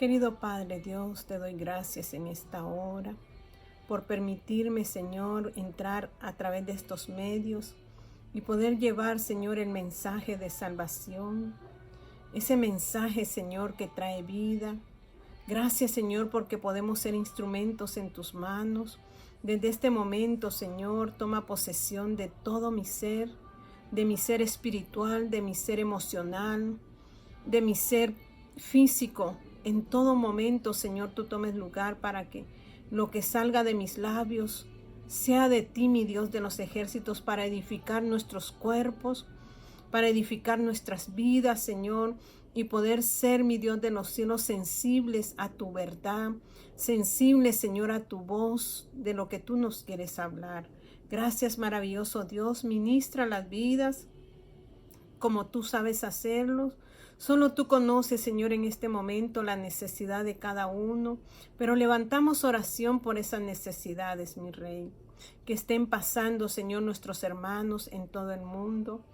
Querido Padre Dios, te doy gracias en esta hora por permitirme, Señor, entrar a través de estos medios y poder llevar, Señor, el mensaje de salvación, ese mensaje, Señor, que trae vida. Gracias, Señor, porque podemos ser instrumentos en tus manos. Desde este momento, Señor, toma posesión de todo mi ser, de mi ser espiritual, de mi ser emocional, de mi ser físico. En todo momento, Señor, tú tomes lugar para que lo que salga de mis labios sea de ti, mi Dios de los ejércitos, para edificar nuestros cuerpos, para edificar nuestras vidas, Señor, y poder ser, mi Dios de los cielos, sensibles a tu verdad, sensibles, Señor, a tu voz, de lo que tú nos quieres hablar. Gracias, maravilloso Dios, ministra las vidas como tú sabes hacerlo. Solo tú conoces, Señor, en este momento la necesidad de cada uno, pero levantamos oración por esas necesidades, mi Rey, que estén pasando, Señor, nuestros hermanos en todo el mundo.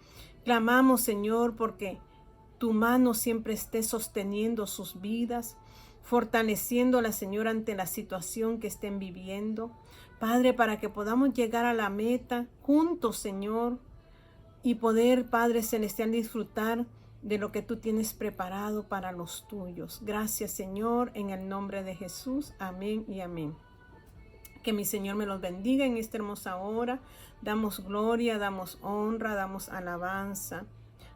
Clamamos, Señor, porque tu mano siempre esté sosteniendo sus vidas, fortaleciéndola, Señor, ante la situación que estén viviendo. Padre, para que podamos llegar a la meta juntos, Señor, y poder, Padre Celestial, disfrutar de lo que tú tienes preparado para los tuyos. Gracias, Señor, en el nombre de Jesús. Amén y amén. Que mi Señor me los bendiga en esta hermosa hora. Damos gloria, damos honra, damos alabanza,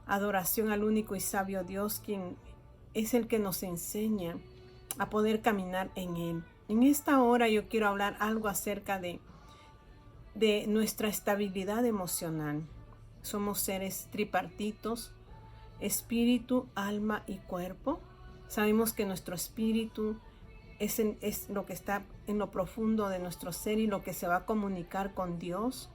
adoración al único y sabio Dios, quien es el que nos enseña a poder caminar en Él. En esta hora yo quiero hablar algo acerca de nuestra estabilidad emocional. Somos seres tripartitos, espíritu, alma y cuerpo. Sabemos que nuestro espíritu es lo que está en lo profundo de nuestro ser y lo que se va a comunicar con Dios.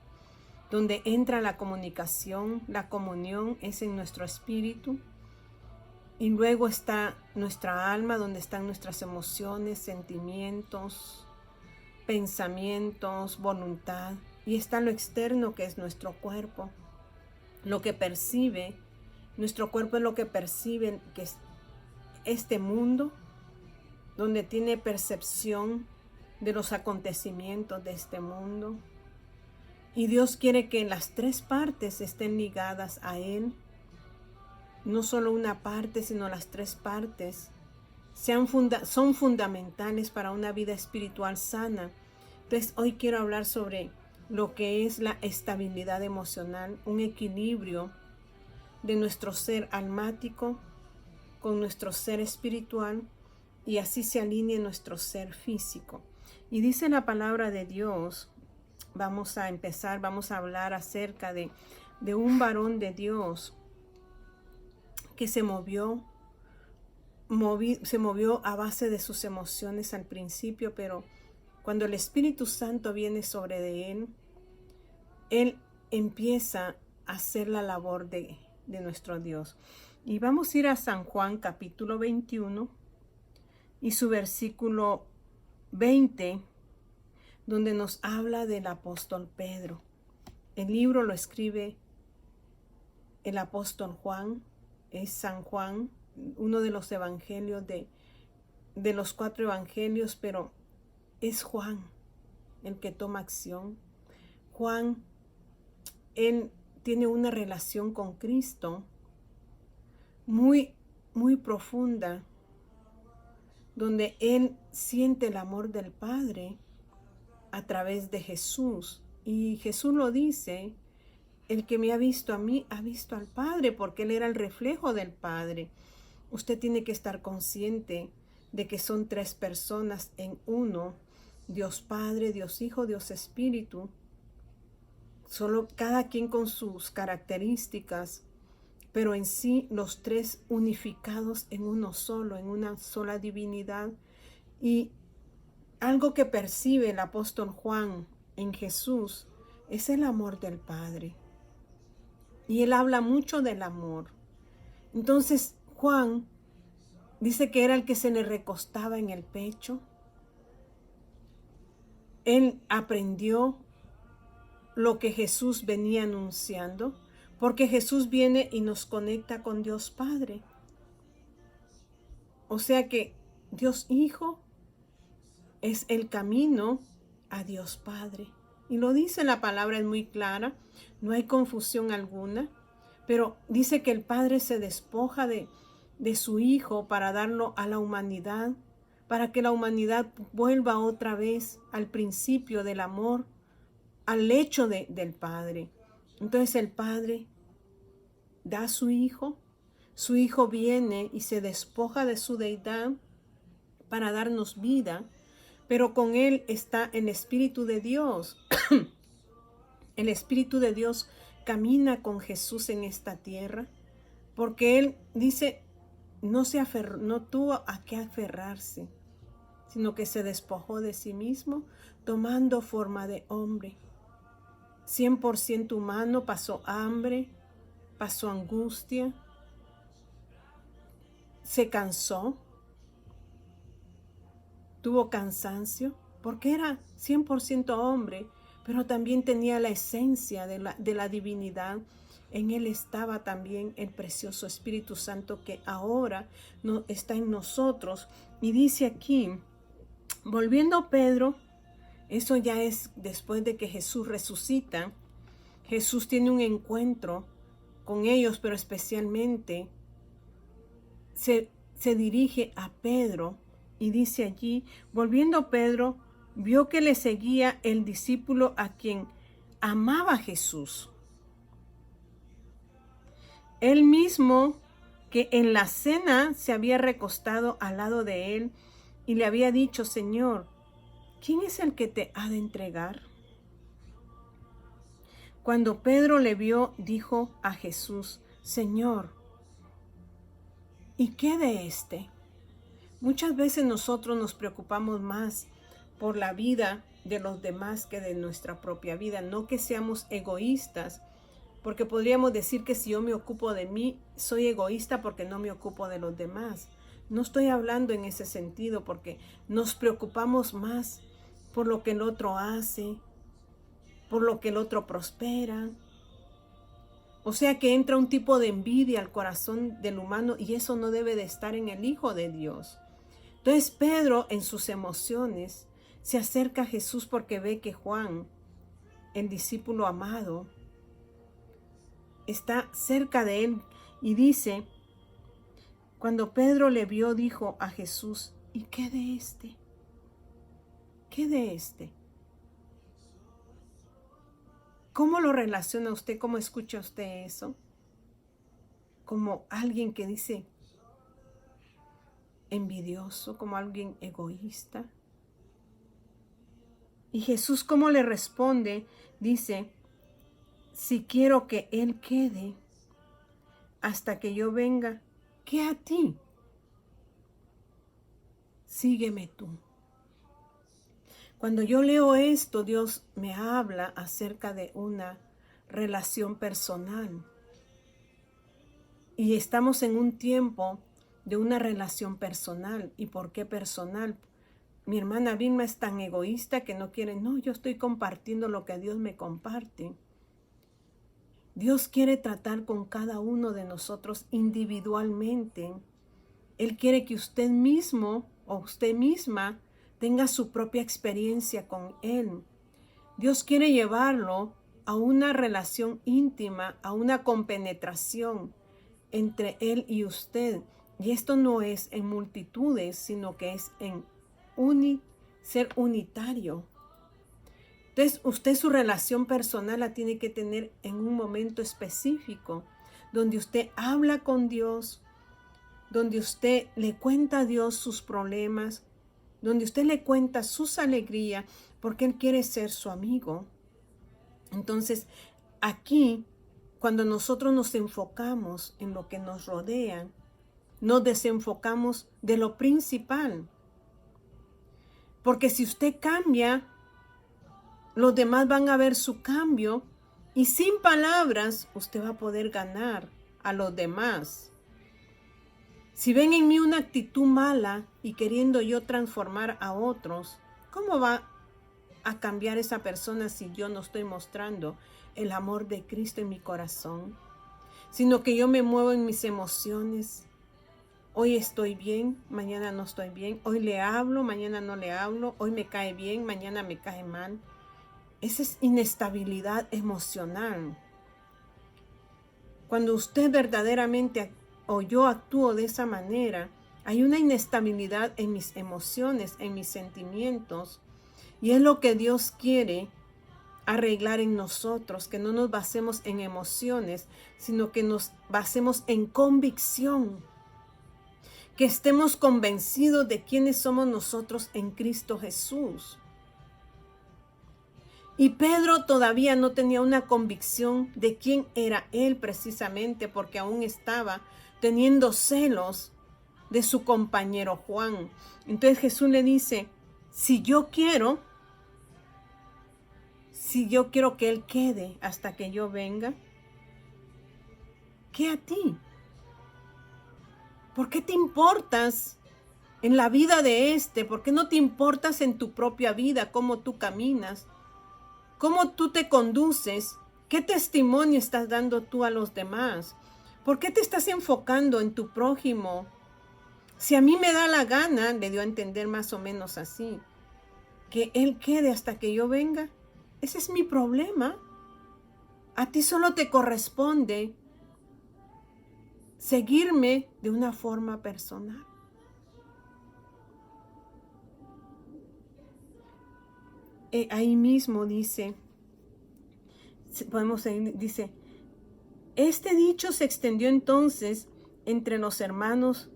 Donde entra la comunicación, la comunión es en nuestro espíritu. Y luego está nuestra alma, donde están nuestras emociones, sentimientos, pensamientos, voluntad. Y está lo externo, que es nuestro cuerpo. Lo que percibe, nuestro cuerpo es lo que percibe, que es este mundo, donde tiene percepción de los acontecimientos de este mundo. Y Dios quiere que las tres partes estén ligadas a Él. No solo una parte, sino las tres partes son fundamentales para una vida espiritual sana. Entonces, hoy quiero hablar sobre lo que es la estabilidad emocional, un equilibrio de nuestro ser almático con nuestro ser espiritual, y así se alinee nuestro ser físico. Y dice la palabra de Dios, vamos a hablar acerca de un varón de Dios que se movió a base de sus emociones al principio, pero cuando el Espíritu Santo viene sobre de él empieza a hacer la labor de nuestro Dios. Y vamos a ir a San Juan capítulo 21 y su versículo 20, donde nos habla del apóstol Pedro. El libro lo escribe el apóstol Juan, es San Juan, uno de los evangelios de los 4 evangelios, pero es Juan el que toma acción. Juan, él tiene una relación con Cristo muy, muy profunda, donde él siente el amor del Padre a través de Jesús. Y Jesús lo dice: el que me ha visto a mí, ha visto al Padre, porque él era el reflejo del Padre. Usted tiene que estar consciente de que son 3 personas en uno: Dios Padre, Dios Hijo, Dios Espíritu. Solo cada quien con sus características, pero en sí los 3 unificados en uno solo, en una sola divinidad. Y algo que percibe el apóstol Juan en Jesús es el amor del Padre. Y él habla mucho del amor. Entonces Juan dice que era el que se le recostaba en el pecho. Él aprendió lo que Jesús venía anunciando, porque Jesús viene y nos conecta con Dios Padre. O sea que Dios Hijo es el camino a Dios Padre. Y lo dice la palabra, es muy clara, no hay confusión alguna, pero dice que el Padre se despoja de su Hijo para darlo a la humanidad, para que la humanidad vuelva otra vez al principio del amor, al lecho del Padre. Entonces el Padre da a su Hijo viene y se despoja de su deidad para darnos vida, pero con Él está el Espíritu de Dios. El Espíritu de Dios camina con Jesús en esta tierra, porque Él dice, no tuvo a qué aferrarse, sino que se despojó de sí mismo, tomando forma de hombre. 100% humano, pasó hambre, pasó angustia, se cansó, tuvo cansancio, porque era 100% hombre, pero también tenía la esencia de la divinidad. En él estaba también el precioso Espíritu Santo que ahora no está en nosotros. Y dice aquí, volviendo Pedro, eso ya es después de que Jesús resucita. Jesús tiene un encuentro con ellos, pero especialmente se dirige a Pedro y dice allí, volviendo Pedro, vio que le seguía el discípulo a quien amaba Jesús. Él mismo que en la cena se había recostado al lado de él y le había dicho, Señor, ¿quién es el que te ha de entregar? Cuando Pedro le vio, dijo a Jesús, Señor, ¿y qué de este? Muchas veces nosotros nos preocupamos más por la vida de los demás que de nuestra propia vida. No que seamos egoístas, porque podríamos decir que si yo me ocupo de mí, soy egoísta porque no me ocupo de los demás. No estoy hablando en ese sentido, porque nos preocupamos más por lo que el otro hace, por lo que el otro prospera. O sea que entra un tipo de envidia al corazón del humano y eso no debe de estar en el Hijo de Dios. Entonces Pedro en sus emociones se acerca a Jesús porque ve que Juan, el discípulo amado, está cerca de él y dice, cuando Pedro le vio, dijo a Jesús, ¿y qué de este? ¿Qué de este? ¿Cómo lo relaciona usted? ¿Cómo escucha usted eso? Como alguien que dice envidioso, como alguien egoísta. Y Jesús, ¿cómo le responde? Dice, si quiero que Él quede hasta que yo venga, ¿qué a ti? Sígueme tú. Cuando yo leo esto, Dios me habla acerca de una relación personal. Y estamos en un tiempo de una relación personal. ¿Y por qué personal? Mi hermana Vilma es tan egoísta que no quiere, no, yo estoy compartiendo lo que Dios me comparte. Dios quiere tratar con cada uno de nosotros individualmente. Él quiere que usted mismo o usted misma tenga su propia experiencia con Él. Dios quiere llevarlo a una relación íntima, a una compenetración entre Él y usted. Y esto no es en multitudes, sino que es en ser unitario. Entonces, usted su relación personal la tiene que tener en un momento específico, donde usted habla con Dios, donde usted le cuenta a Dios sus problemas, donde usted le cuenta sus alegrías, porque Él quiere ser su amigo. Entonces, aquí, cuando nosotros nos enfocamos en lo que nos rodea, nos desenfocamos de lo principal. Porque si usted cambia, los demás van a ver su cambio y sin palabras usted va a poder ganar a los demás. Si ven en mí una actitud mala y queriendo yo transformar a otros, ¿cómo va a cambiar esa persona si yo no estoy mostrando el amor de Cristo en mi corazón? Sino que yo me muevo en mis emociones Hoy estoy bien, mañana no estoy bien. Hoy le hablo, mañana no le hablo. Hoy me cae bien, mañana me cae mal. Esa es inestabilidad emocional. Cuando usted verdaderamente o yo actúo de esa manera, hay una inestabilidad en mis emociones, en mis sentimientos. Y es lo que Dios quiere arreglar en nosotros, que no nos basemos en emociones, sino que nos basemos en convicción, que estemos convencidos de quiénes somos nosotros en Cristo Jesús. Y Pedro todavía no tenía una convicción de quién era él precisamente, porque aún estaba teniendo celos de su compañero Juan. Entonces Jesús le dice, si yo quiero que él quede hasta que yo venga, ¿qué a ti? ¿Por qué te importas en la vida de este? ¿Por qué no te importas en tu propia vida, cómo tú caminas, cómo tú te conduces? ¿Qué testimonio estás dando tú a los demás? ¿Por qué te estás enfocando en tu prójimo? Si a mí me da la gana, le dio a entender más o menos así, que él quede hasta que yo venga, ese es mi problema. A ti solo te corresponde seguirme de una forma personal. Ahí mismo dice, dice, este dicho se extendió entonces entre los hermanos,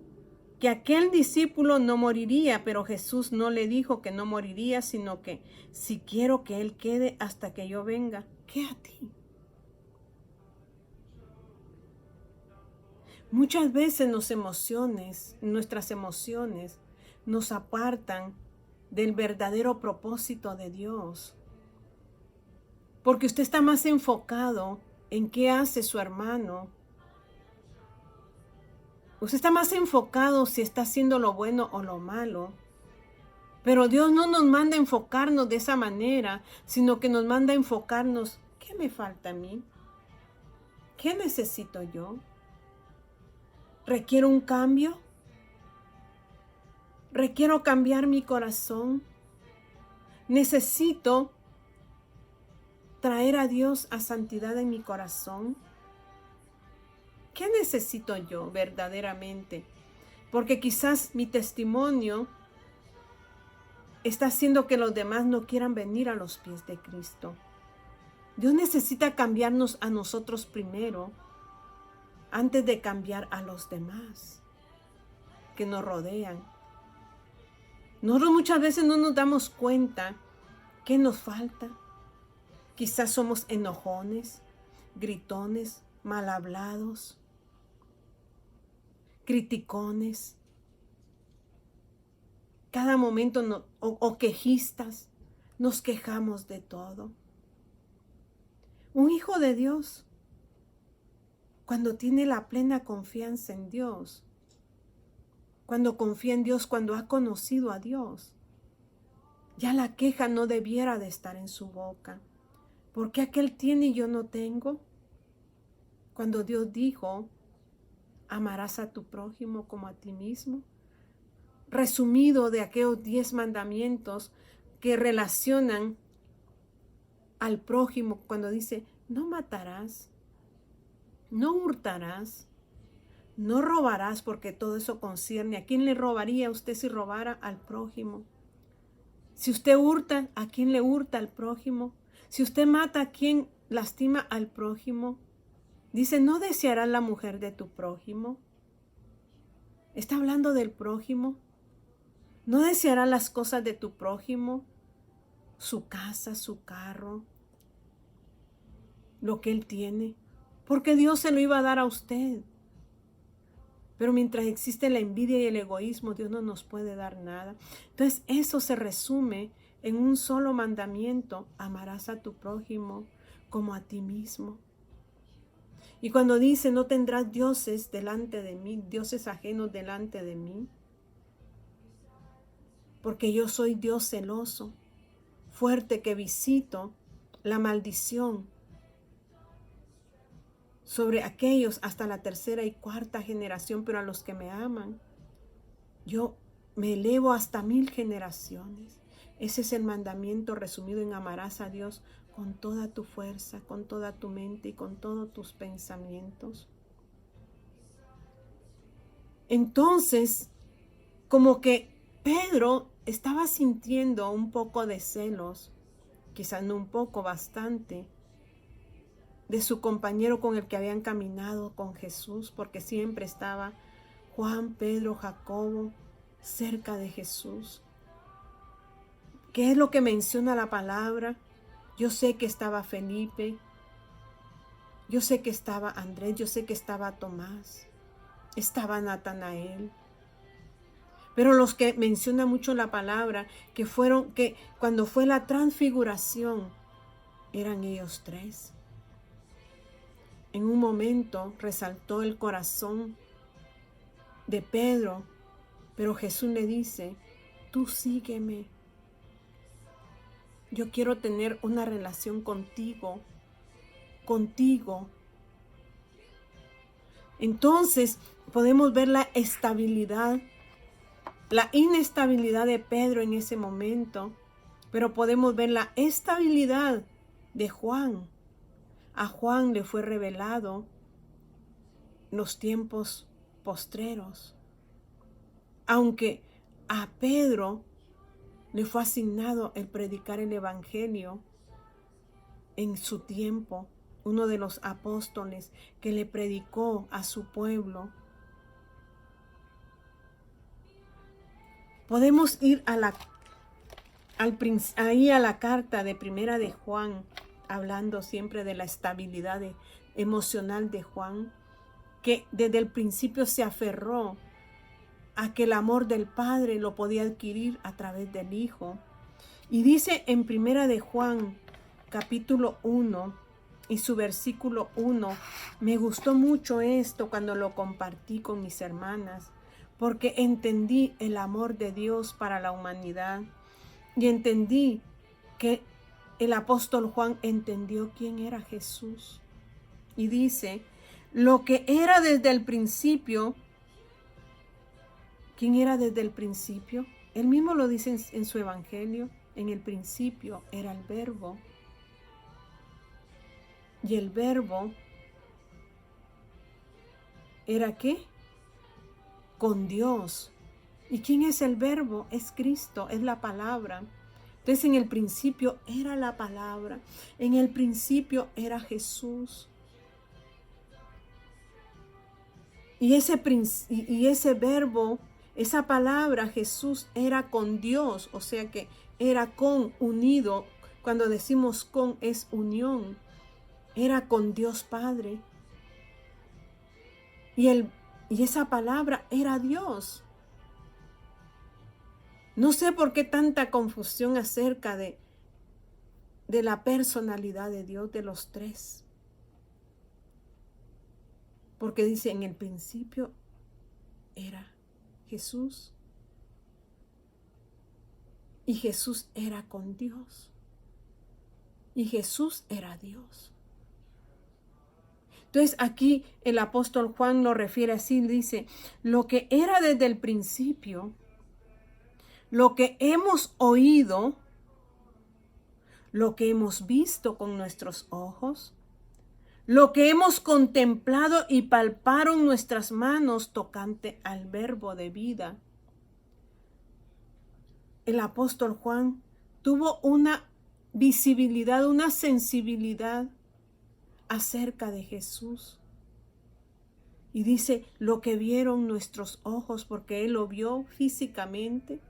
que aquel discípulo no moriría, pero Jesús no le dijo que no moriría, sino que si quiero que él quede hasta que yo venga, ¿qué a ti? Muchas veces nuestras emociones nos apartan del verdadero propósito de Dios. Porque usted está más enfocado en qué hace su hermano. Usted está más enfocado si está haciendo lo bueno o lo malo. Pero Dios no nos manda a enfocarnos de esa manera, sino que nos manda a enfocarnos, ¿qué me falta a mí? ¿Qué necesito yo? ¿Requiero un cambio? ¿Requiero cambiar mi corazón? ¿Necesito traer a Dios a santidad en mi corazón? ¿Qué necesito yo verdaderamente? Porque quizás mi testimonio está haciendo que los demás no quieran venir a los pies de Cristo. Dios necesita cambiarnos a nosotros primero, antes de cambiar a los demás que nos rodean. Nosotros muchas veces no nos damos cuenta qué nos falta. Quizás somos enojones, gritones, mal hablados, criticones, cada momento o quejistas, nos quejamos de todo. Un hijo de Dios, cuando tiene la plena confianza en Dios, cuando confía en Dios, cuando ha conocido a Dios, ya la queja no debiera de estar en su boca. ¿Por qué aquel tiene y yo no tengo? Cuando Dios dijo, amarás a tu prójimo como a ti mismo. Resumido de aquellos 10 mandamientos que relacionan al prójimo cuando dice, no matarás, no hurtarás, no robarás, porque todo eso concierne. ¿A quién le robaría usted si robara al prójimo? Si usted hurta, ¿a quién le hurta al prójimo? Si usted mata, ¿a quién lastima al prójimo? Dice, no desearás la mujer de tu prójimo. Está hablando del prójimo. No desearás las cosas de tu prójimo, su casa, su carro, lo que él tiene, porque Dios se lo iba a dar a usted. Pero mientras existe la envidia y el egoísmo, Dios no nos puede dar nada. Entonces eso se resume en un solo mandamiento: amarás a tu prójimo como a ti mismo. Y cuando dice, no tendrás dioses delante de mí, dioses ajenos delante de mí, porque yo soy Dios celoso, fuerte, que visito la maldición sobre aquellos hasta la tercera y cuarta generación, pero a los que me aman yo me elevo hasta 1000 generaciones. Ese es el mandamiento resumido en amarás a Dios con toda tu fuerza, con toda tu mente y con todos tus pensamientos. Entonces, como que Pedro estaba sintiendo un poco de celos, quizás no un poco, bastante, de su compañero con el que habían caminado con Jesús, porque siempre estaba Juan, Pedro, Jacobo cerca de Jesús. ¿Qué es lo que menciona la palabra? Yo sé que estaba Felipe, yo sé que estaba Andrés, yo sé que estaba Tomás, estaba Natanael. Pero los que menciona mucho la palabra, que cuando fue la transfiguración, eran ellos tres. En un momento resaltó el corazón de Pedro, pero Jesús le dice, tú sígueme. Yo quiero tener una relación contigo. Entonces podemos ver la estabilidad, la inestabilidad de Pedro en ese momento, pero podemos ver la estabilidad de Juan. A Juan le fue revelado los tiempos postreros, aunque a Pedro le fue asignado el predicar el evangelio en su tiempo, uno de los apóstoles que le predicó a su pueblo. Podemos ir a la carta de Primera de Juan, hablando siempre de la estabilidad emocional de Juan, que desde el principio se aferró a que el amor del Padre lo podía adquirir a través del Hijo. Y dice en Primera de Juan, capítulo 1, y su versículo 1, me gustó mucho esto cuando lo compartí con mis hermanas, porque entendí el amor de Dios para la humanidad y entendí que el apóstol Juan entendió quién era Jesús. Y dice, lo que era desde el principio. ¿Quién era desde el principio? Él mismo lo dice en su evangelio. En el principio era el Verbo. Y el Verbo ¿era qué? Con Dios. ¿Y quién es el Verbo? Es Cristo, es la palabra. Entonces en el principio era la palabra. En el principio era Jesús. Y ese Verbo, esa palabra, Jesús, era con Dios, o sea que era unido. Cuando decimos con, es unión. Era con Dios Padre. Y esa palabra era Dios. No sé por qué tanta confusión acerca de la personalidad de Dios, de los tres. Porque dice, en el principio era Jesús. Y Jesús era con Dios. Y Jesús era Dios. Entonces aquí el apóstol Juan lo refiere así, dice, lo que era desde el principio, lo que hemos oído, lo que hemos visto con nuestros ojos, lo que hemos contemplado y palparon nuestras manos tocante al Verbo de vida. El apóstol Juan tuvo una visibilidad, una sensibilidad acerca de Jesús. Y dice, lo que vieron nuestros ojos, porque Él lo vio físicamente.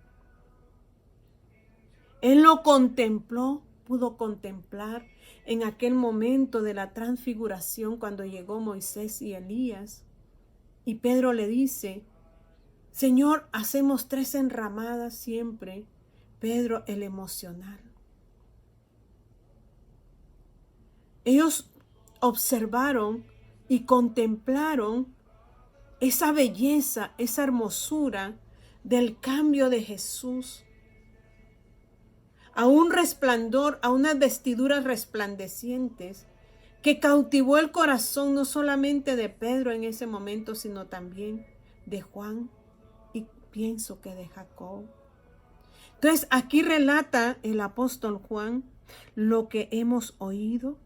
Él lo contempló, pudo contemplar en aquel momento de la transfiguración cuando llegó Moisés y Elías. Y Pedro le dice, Señor, hacemos 3 enramadas siempre. Pedro, el emocional. Ellos observaron y contemplaron esa belleza, esa hermosura del cambio de Jesús a un resplandor, a unas vestiduras resplandecientes que cautivó el corazón no solamente de Pedro en ese momento, sino también de Juan pienso que de Jacob. Entonces aquí relata el apóstol Juan lo que hemos oído,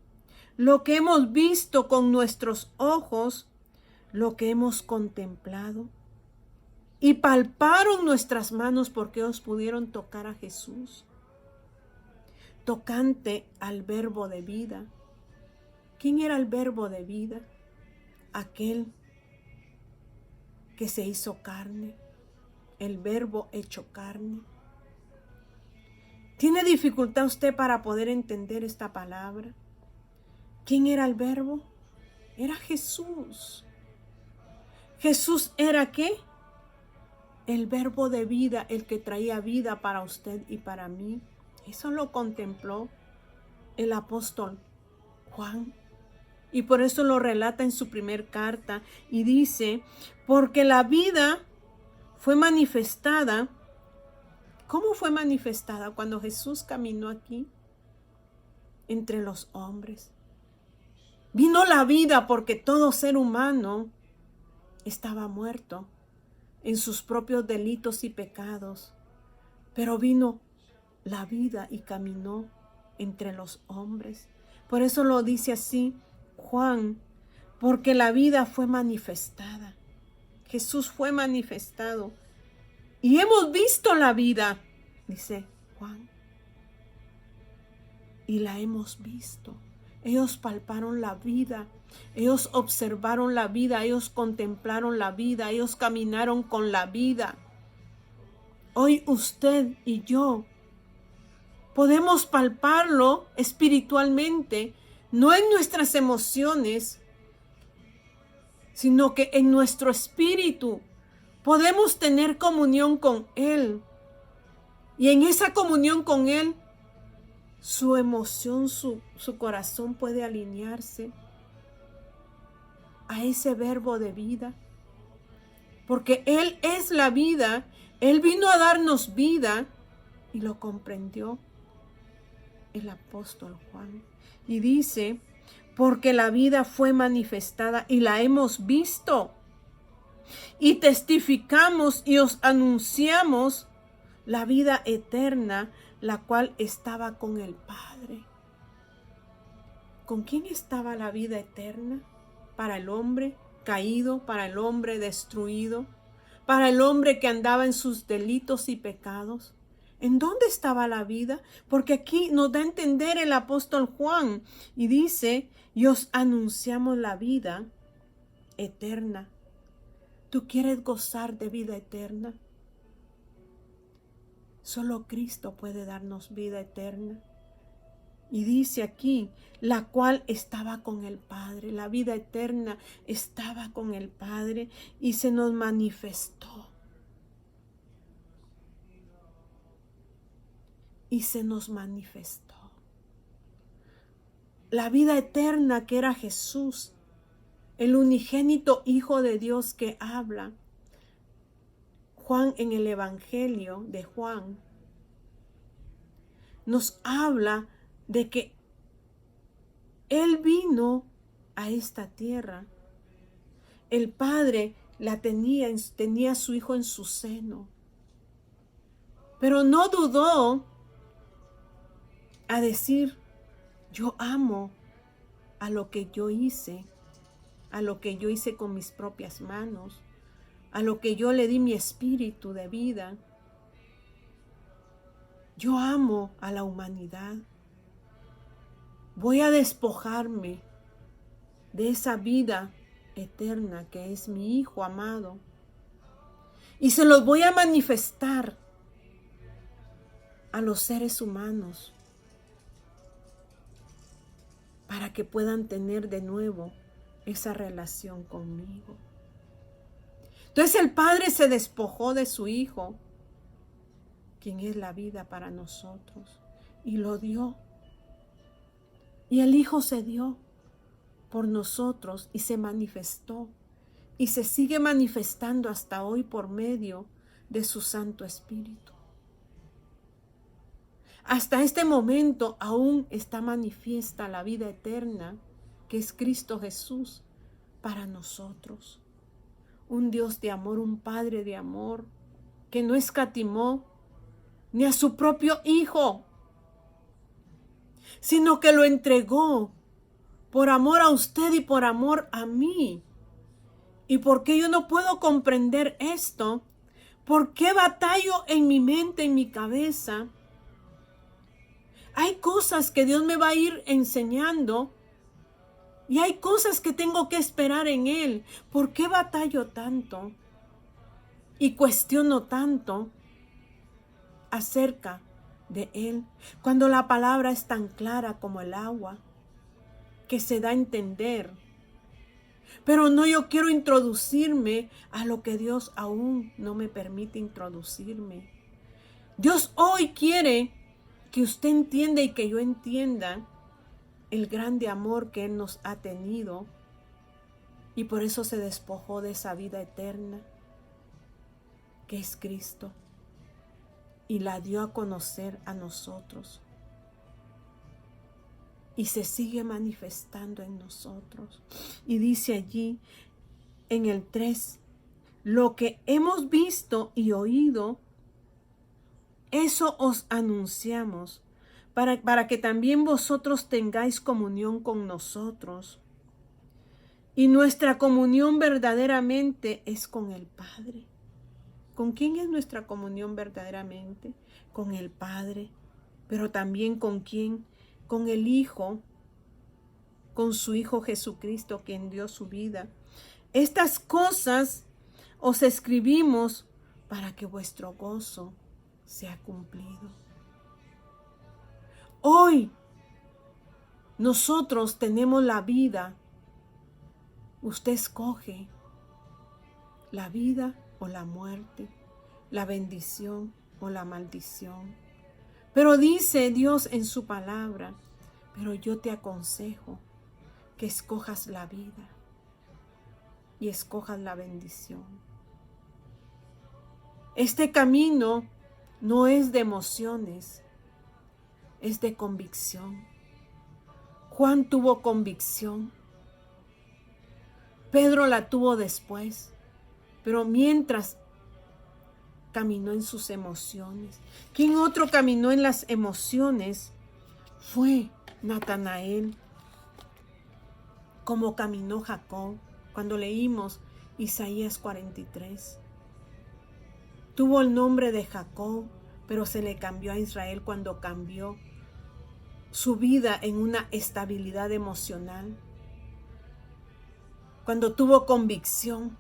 lo que hemos visto con nuestros ojos, lo que hemos contemplado. Y palparon nuestras manos porque ellos pudieron tocar a Jesús, tocante al verbo de vida. ¿Quién era el verbo de vida? Aquel que se hizo carne, el verbo hecho carne. ¿Tiene dificultad usted para poder entender esta palabra? ¿Quién era el verbo? Era Jesús. ¿Jesús era qué? El verbo de vida, el que traía vida para usted y para mí. Eso lo contempló el apóstol Juan. Y por eso lo relata en su primer carta. Y dice, porque la vida fue manifestada. ¿Cómo fue manifestada? Cuando Jesús caminó aquí entre los hombres. Vino la vida porque todo ser humano estaba muerto en sus propios delitos y pecados. Pero vino la vida y caminó entre los hombres. Por eso lo dice así Juan, porque la vida fue manifestada. Jesús fue manifestado. Y hemos visto la vida, dice Juan. Y la hemos visto. Ellos palparon la vida. Ellos observaron la vida. Ellos contemplaron la vida. Ellos caminaron con la vida. Hoy usted y yo podemos palparlo espiritualmente, no en nuestras emociones, sino que en nuestro espíritu. Podemos tener comunión con Él. Y en esa comunión con Él, su emoción, su corazón puede alinearse a ese verbo de vida. Porque Él es la vida. Él vino a darnos vida y lo comprendió el apóstol Juan. Y dice, porque la vida fue manifestada y la hemos visto. Y testificamos y os anunciamos la vida eterna, la cual estaba con el Padre. ¿Con quién estaba la vida eterna? Para el hombre caído, para el hombre destruido, para el hombre que andaba en sus delitos y pecados. ¿En dónde estaba la vida? Porque aquí nos da a entender el apóstol Juan y dice, y os anunciamos la vida eterna. ¿Tú quieres gozar de vida eterna? Solo Cristo puede darnos vida eterna. Y dice aquí, la cual estaba con el Padre. La vida eterna estaba con el Padre y se nos manifestó. Y se nos manifestó. La vida eterna que era Jesús, el unigénito Hijo de Dios que habla. Juan en el Evangelio de Juan nos habla de que Él vino a esta tierra. El Padre tenía a su Hijo en su seno. Pero no dudó a decir, yo amo a lo que yo hice, a lo que yo hice con mis propias manos, a lo que yo le di mi espíritu de vida. Yo amo a la humanidad. Voy a despojarme de esa vida eterna que es mi Hijo amado. Y se los voy a manifestar a los seres humanos para que puedan tener de nuevo esa relación conmigo. Entonces el Padre se despojó de su Hijo, quien es la vida para nosotros, y lo dio. Y el Hijo se dio por nosotros y se manifestó y se sigue manifestando hasta hoy por medio de su Santo Espíritu. Hasta este momento aún está manifiesta la vida eterna que es Cristo Jesús para nosotros. Un Dios de amor, un Padre de amor, que no escatimó ni a su propio Hijo, sino que lo entregó por amor a usted y por amor a mí. ¿Y por qué yo no puedo comprender esto? ¿Por qué batallo en mi mente, en mi cabeza? Hay cosas que Dios me va a ir enseñando y hay cosas que tengo que esperar en Él. ¿Por qué batallo tanto y cuestiono tanto acerca de Él cuando la palabra es tan clara como el agua que se da a entender? Pero no, yo quiero introducirme a lo que Dios aún no me permite introducirme. Dios hoy quiere que usted entienda y que yo entienda el grande amor que Él nos ha tenido y por eso se despojó de esa vida eterna que es Cristo y la dio a conocer a nosotros y se sigue manifestando en nosotros. Y dice allí en el 3, lo que hemos visto y oído, eso os anunciamos, para que también vosotros tengáis comunión con nosotros. Y nuestra comunión verdaderamente es con el Padre. ¿Con quién es nuestra comunión verdaderamente? Con el Padre. Pero también ¿con quién? Con el Hijo, con su Hijo Jesucristo, quien dio su vida. Estas cosas os escribimos para que vuestro gozo sea cumplido. Hoy nosotros tenemos la vida. Usted escoge la vida o la muerte, la bendición o la maldición. Pero dice Dios en su palabra, pero yo te aconsejo que escojas la vida y escojas la bendición. Este camino no es de emociones, es de convicción. Juan tuvo convicción. Pedro la tuvo después, pero mientras caminó en sus emociones. ¿Quién otro caminó en las emociones? Fue Natanael, como caminó Jacob cuando leímos Isaías 43. Tuvo el nombre de Jacob, pero se le cambió a Israel cuando cambió su vida en una estabilidad emocional. Cuando tuvo convicción,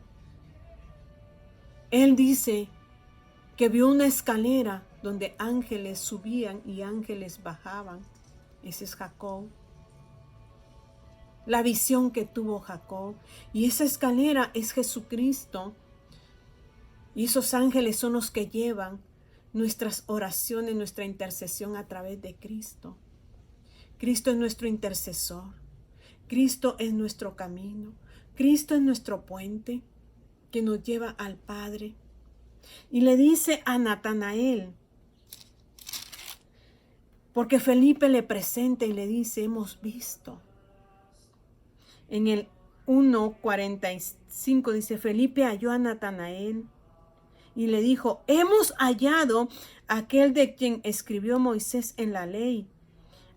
él dice que vio una escalera donde ángeles subían y ángeles bajaban. Ese es Jacob. La visión que tuvo Jacob. Y esa escalera es Jesucristo. Y esos ángeles son los que llevan nuestras oraciones, nuestra intercesión a través de Cristo. Cristo es nuestro intercesor. Cristo es nuestro camino. Cristo es nuestro puente que nos lleva al Padre. Y le dice a Natanael, porque Felipe le presenta y le dice, hemos visto. En el 1:45 dice, Felipe halló a Natanael y le dijo, hemos hallado a aquel de quien escribió Moisés en la ley,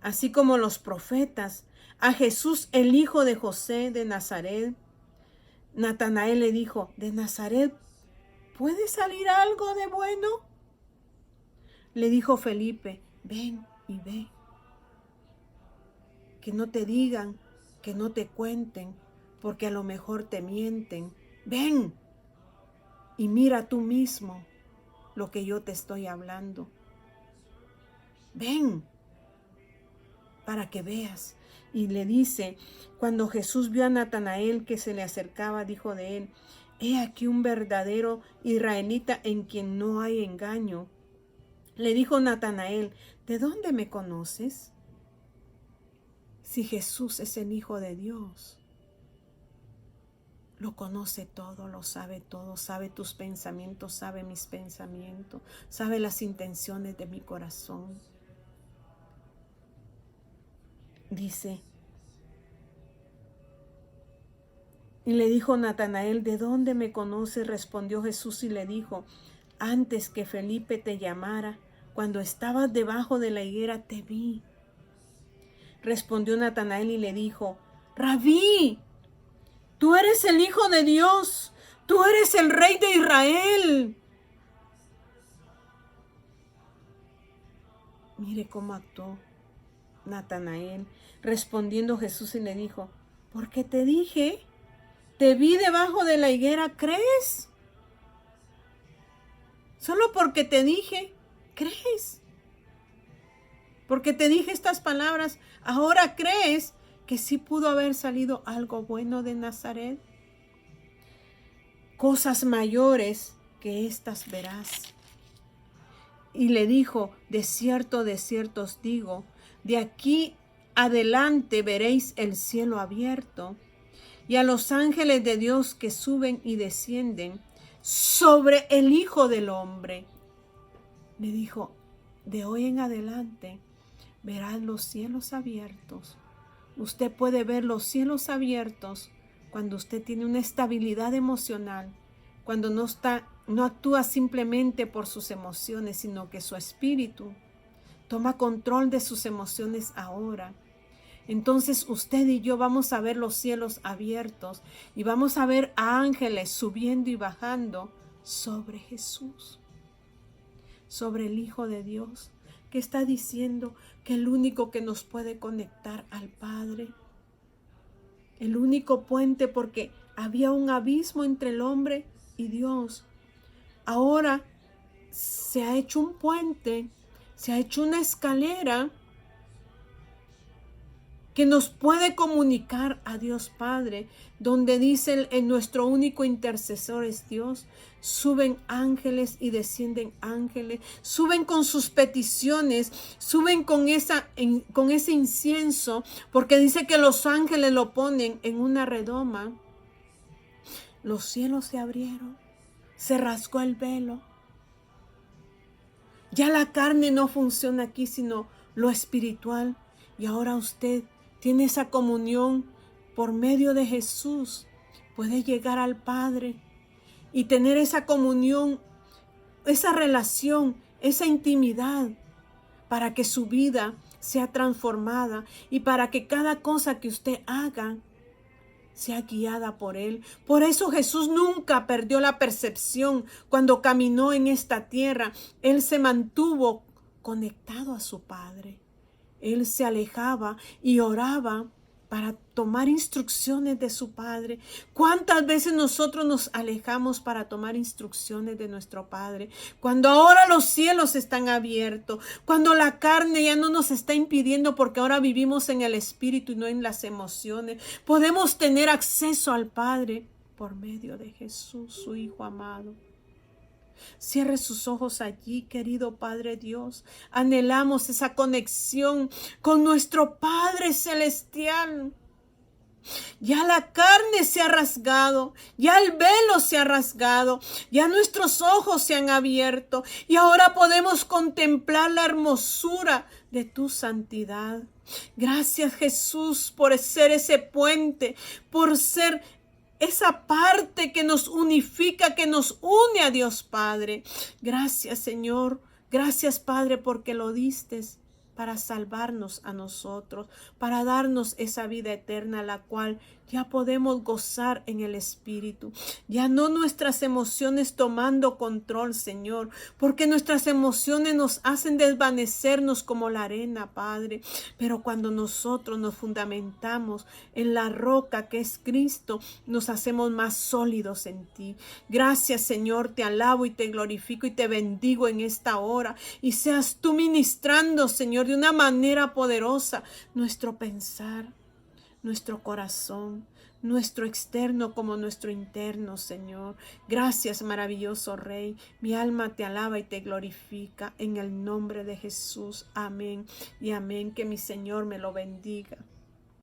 así como los profetas, a Jesús el hijo de José de Nazaret. Natanael le dijo, ¿de Nazaret puede salir algo de bueno? Le dijo Felipe, ven y ve. Que no te digan, que no te cuenten, porque a lo mejor te mienten. Ven y mira tú mismo lo que yo te estoy hablando. Ven para que veas. Y le dice, cuando Jesús vio a Natanael que se le acercaba, dijo de él, he aquí un verdadero israelita en quien no hay engaño. Le dijo Natanael, ¿de dónde me conoces? Si Jesús es el Hijo de Dios, lo conoce todo, lo sabe todo, sabe tus pensamientos, sabe mis pensamientos, sabe las intenciones de mi corazón. Dice, y le dijo Natanael, ¿de dónde me conoces? Respondió Jesús y le dijo, Antes que Felipe te llamara, cuando estabas debajo de la higuera, te vi. Respondió Natanael y le dijo: Rabí, tú eres el Hijo de Dios, tú eres el Rey de Israel. Mire cómo actuó Natanael. Respondiendo Jesús y le dijo: ¿por qué te dije? Te vi debajo de la higuera, ¿crees? Solo porque te dije, ¿crees? Porque te dije estas palabras, ¿ahora crees que sí pudo haber salido algo bueno de Nazaret? Cosas mayores que estas verás. Y le dijo: de cierto os digo, de aquí adelante veréis el cielo abierto y a los ángeles de Dios que suben y descienden sobre el Hijo del Hombre. Le dijo: de hoy en adelante verás los cielos abiertos. Usted puede ver los cielos abiertos cuando usted tiene una estabilidad emocional, cuando no actúa simplemente por sus emociones, sino que su espíritu toma control de sus emociones ahora. Entonces usted y yo vamos a ver los cielos abiertos y vamos a ver a ángeles subiendo y bajando sobre Jesús, sobre el Hijo de Dios, que está diciendo que el único que nos puede conectar al Padre, el único puente, porque había un abismo entre el hombre y Dios. Ahora se ha hecho un puente, se ha hecho una escalera que nos puede comunicar a Dios Padre, donde dice en nuestro único intercesor es Dios. Suben ángeles y descienden ángeles, suben con sus peticiones, suben con ese incienso, porque dice que los ángeles lo ponen en una redoma. Los cielos se abrieron, se rasgó el velo. Ya la carne no funciona aquí, sino lo espiritual. Y ahora usted tiene esa comunión por medio de Jesús. Puede llegar al Padre y tener esa comunión, esa relación, esa intimidad, para que su vida sea transformada y para que cada cosa que usted haga sea guiada por Él. Por eso Jesús nunca perdió la percepción cuando caminó en esta tierra. Él se mantuvo conectado a su Padre. Él se alejaba y oraba para tomar instrucciones de su Padre. ¿Cuántas veces nosotros nos alejamos para tomar instrucciones de nuestro Padre? Cuando ahora los cielos están abiertos, cuando la carne ya no nos está impidiendo, porque ahora vivimos en el Espíritu y no en las emociones, podemos tener acceso al Padre por medio de Jesús, su Hijo amado. Cierre sus ojos allí, querido Padre Dios. Anhelamos esa conexión con nuestro Padre Celestial. Ya la carne se ha rasgado, ya el velo se ha rasgado, ya nuestros ojos se han abierto y ahora podemos contemplar la hermosura de tu santidad. Gracias, Jesús, por ser ese puente, por ser esa parte que nos unifica, que nos une a Dios Padre. Gracias, Señor. Gracias, Padre, porque lo diste para salvarnos a nosotros, para darnos esa vida eterna, la cual ya podemos gozar en el Espíritu. Ya no nuestras emociones tomando control, Señor, porque nuestras emociones nos hacen desvanecernos como la arena, Padre. Pero cuando nosotros nos fundamentamos en la roca que es Cristo, nos hacemos más sólidos en ti. Gracias, Señor, te alabo y te glorifico y te bendigo en esta hora. Y seas tú ministrando, Señor, de una manera poderosa nuestro pensar, nuestro corazón, nuestro externo como nuestro interno, Señor. Gracias, maravilloso Rey. Mi alma te alaba y te glorifica en el nombre de Jesús. Amén y amén. Que mi Señor me lo bendiga.